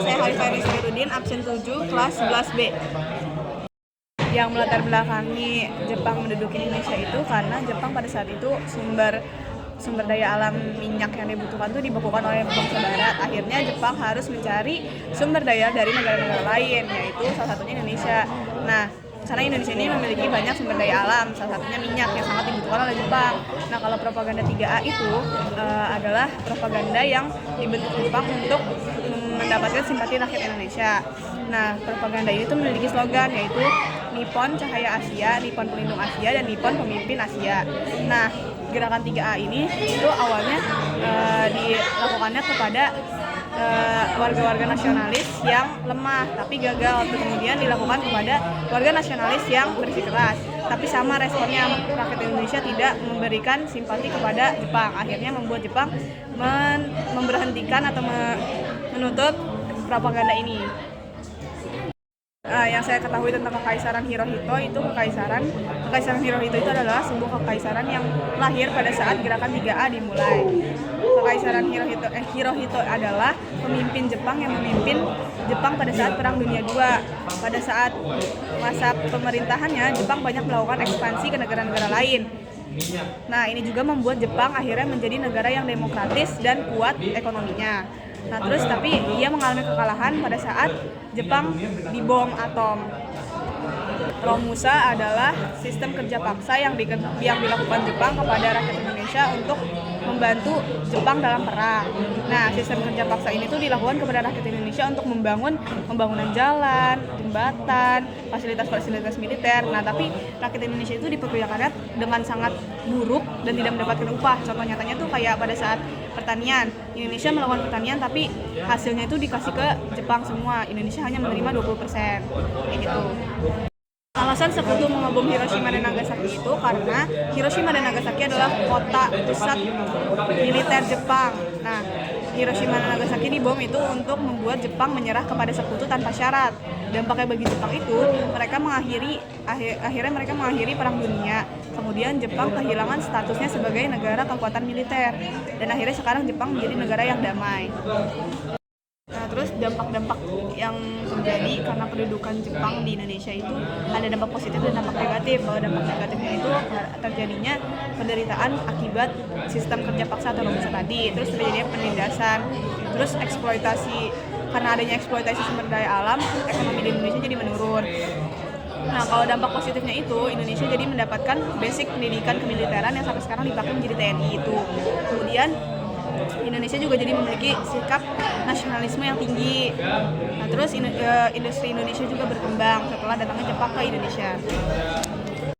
saya Halifah Rizkyudin, absen 7, kelas 11B. Yang melatar belakangi Jepang menduduki Indonesia itu karena Jepang pada saat itu sumber daya alam minyak yang dibutuhkan itu dibekukan oleh bangsa barat. Akhirnya Jepang harus mencari sumber daya dari negara-negara lain, yaitu salah satunya Indonesia. Nah, karena Indonesia ini memiliki banyak sumber daya alam, salah satunya minyak yang sangat dibutuhkan oleh Jepang. Nah, kalau propaganda 3A itu adalah propaganda yang dibentuk Jepang untuk mendapatkan simpati rakyat Indonesia. Nah, propaganda ini tuh memiliki slogan, yaitu Nippon Cahaya Asia, Nippon Pelindung Asia, dan Nippon Pemimpin Asia. Nah, gerakan 3A ini itu awalnya dilakukannya kepada warga-warga nasionalis yang lemah tapi gagal, kemudian dilakukan kepada warga nasionalis yang bersikeras. Tapi sama responnya, rakyat Indonesia tidak memberikan simpati kepada Jepang. Akhirnya membuat Jepang memberhentikan atau menutup propaganda ini. Yang saya ketahui tentang Kekaisaran Hirohito itu Kekaisaran Hirohito itu adalah sebuah kekaisaran yang lahir pada saat gerakan 3A dimulai. Kekaisaran Hirohito adalah pemimpin Jepang yang memimpin Jepang pada saat Perang Dunia II. Pada saat masa pemerintahannya, Jepang banyak melakukan ekspansi ke negara-negara lain. Nah, ini juga membuat Jepang akhirnya menjadi negara yang demokratis dan kuat ekonominya. Nah, tapi ia mengalami kekalahan pada saat Jepang dibom atom. Romusa adalah sistem kerja paksa yang dilakukan Jepang kepada rakyat Indonesia untuk membantu Jepang dalam perang. Nah, sistem kerja paksa ini tuh dilakukan kepada rakyat Indonesia untuk membangun pembangunan jalan, jembatan, fasilitas-fasilitas militer. Nah, tapi rakyat Indonesia itu diperlakukan dengan sangat buruk dan tidak mendapatkan upah. Contoh nyatanya tuh kayak pada saat pertanian. Indonesia melakukan pertanian tapi hasilnya itu dikasih ke Jepang semua. Indonesia hanya menerima 20%. Kayak gitu. Alasan sekutu membom Hiroshima dan Nagasaki itu karena Hiroshima dan Nagasaki adalah kota pusat militer Jepang. Nah, Hiroshima dan Nagasaki dibom itu untuk membuat Jepang menyerah kepada sekutu tanpa syarat. Dampaknya bagi Jepang itu, akhirnya mereka mengakhiri Perang Dunia. Kemudian Jepang kehilangan statusnya sebagai negara kekuatan militer. Dan akhirnya sekarang Jepang menjadi negara yang damai. Nah, terus dampak-dampak yang terjadi karena kedudukan Jepang di Indonesia itu ada dampak positif dan dampak negatif. Kalau dampak negatifnya itu terjadinya penderitaan akibat sistem kerja paksa atau Romusa tadi, terus terjadinya penindasan, terus eksploitasi. Karena adanya eksploitasi sumber daya alam, ekonomi di Indonesia jadi menurun. Nah, kalau dampak positifnya itu, Indonesia jadi mendapatkan basic pendidikan kemiliteran yang sampai sekarang dipakai menjadi TNI itu. Kemudian Indonesia juga jadi memiliki sikap nasionalisme yang tinggi. Nah, terus industri Indonesia juga berkembang setelah datangnya Jepang ke Indonesia.